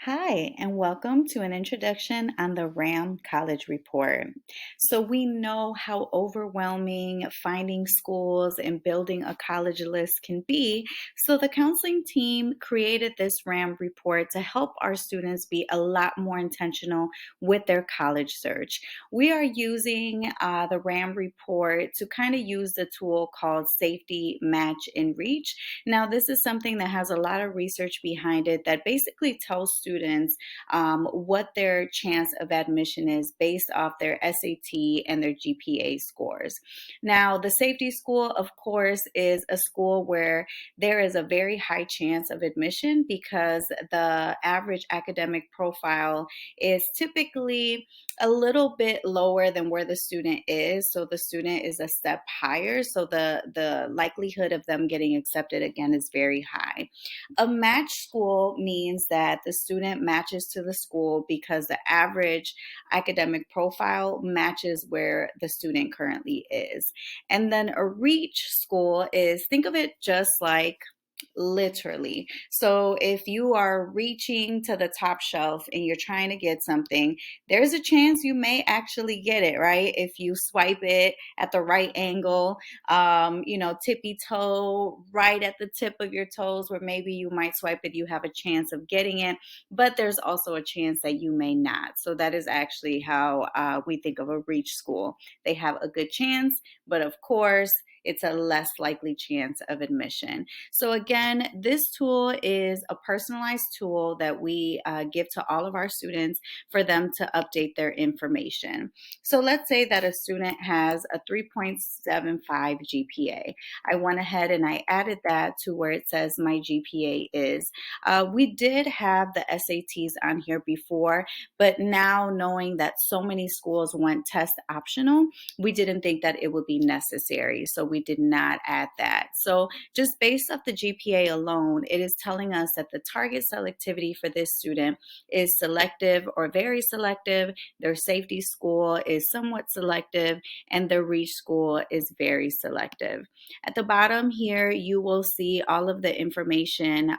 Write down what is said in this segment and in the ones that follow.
Hi, and welcome to an introduction on the RAM College Report. So, we know how overwhelming finding schools and building a college list can be. So, the counseling team created this RAM report to help our students be a lot more intentional with their college search. We are using the RAM report to kind of use the tool called Safety Match and Reach. Now, this is something that has a lot of research behind it that basically tells students what their chance of admission is based off their SAT and their GPA scores. Now, the safety school, of course, is a school where there is a very high chance of admission because the average academic profile is typically a little bit lower than where the student is. So the student is a step higher. So the likelihood of them getting accepted again is very high. A match school means that the student matches to the school because the average academic profile matches where the student currently is. And then a reach school is, think of it just like literally. So if you are reaching to the top shelf and you're trying to get something, there's a chance you may actually get it, right? If you swipe it at the right angle, tippy toe, right at the tip of your toes, where maybe you might swipe it, you have a chance of getting it, but there's also a chance that you may not. So that is actually how we think of a reach school. They have a good chance, but of course, it's a less likely chance of admission. So again, this tool is a personalized tool that we give to all of our students for them to update their information. So let's say that a student has a 3.75 GPA. I went ahead and I added that to where it says my GPA is. We did have the SATs on here before, but now knowing that so many schools went test optional, we didn't think that it would be necessary. So we did not add that. So just based off the GPA alone, it is telling us that the target selectivity for this student is selective or very selective. Their safety school is somewhat selective, and their reach school is very selective. At the bottom here, you will see all of the information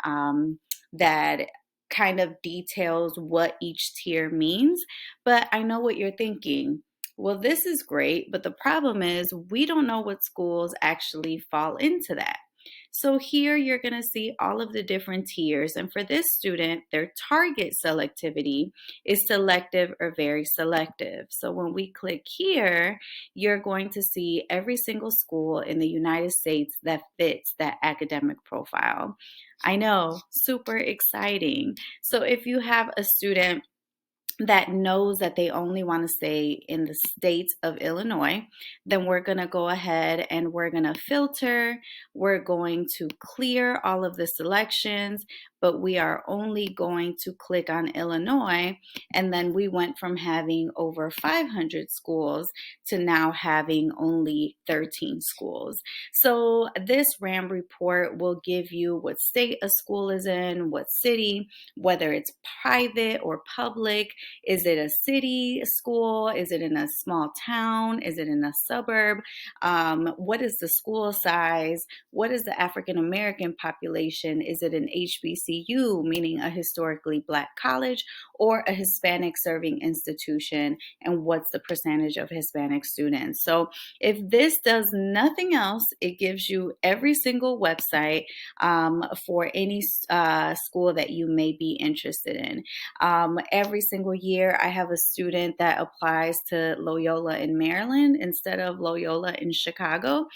that kind of details what each tier means. But I know what you're thinking. Well, this is great, but the problem is we don't know what schools actually fall into that. So here you're going to see all of the different tiers. And for this student, their target selectivity is selective or very selective. So when we click here, you're going to see every single school in the United States that fits that academic profile. I know, super exciting. So if you have a student that knows that they only want to stay in the state of Illinois, then we're going to go ahead and we're going to filter. We're going to clear all of the selections, but we are only going to click on Illinois. And then we went from having over 500 schools to now having only 13 schools. So this RAM report will give you what state a school is in, what city, whether it's private or public. Is it a city school? Is it in a small town? Is it in a suburb? What is the school size? What is the African American population? Is it an HBCU, meaning a historically Black college, or a Hispanic serving institution? And what's the percentage of Hispanic students? So if this does nothing else, it gives you every single website for any school that you may be interested in. Every single year, I have a student that applies to Loyola in Maryland instead of Loyola in Chicago.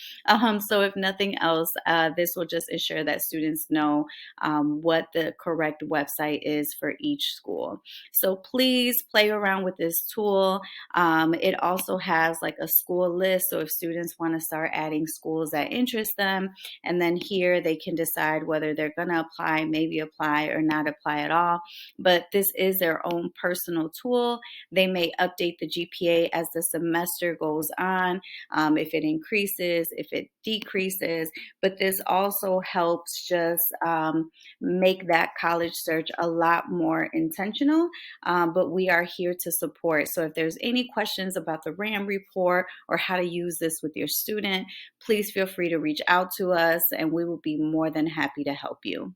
So if nothing else, this will just ensure that students know what the correct website is for each school. So please play around with this tool. It also has like a school list. So if students want to start adding schools that interest them, and then here they can decide whether they're going to apply, maybe apply or not apply at all. But this is their own personal tool. They may update the GPA as the semester goes on, if it increases, if it decreases. But this also helps just make that college search a lot more intentional. But we are here to support. So if there's any questions about the RAM report or how to use this with your student, please feel free to reach out to us and we will be more than happy to help you.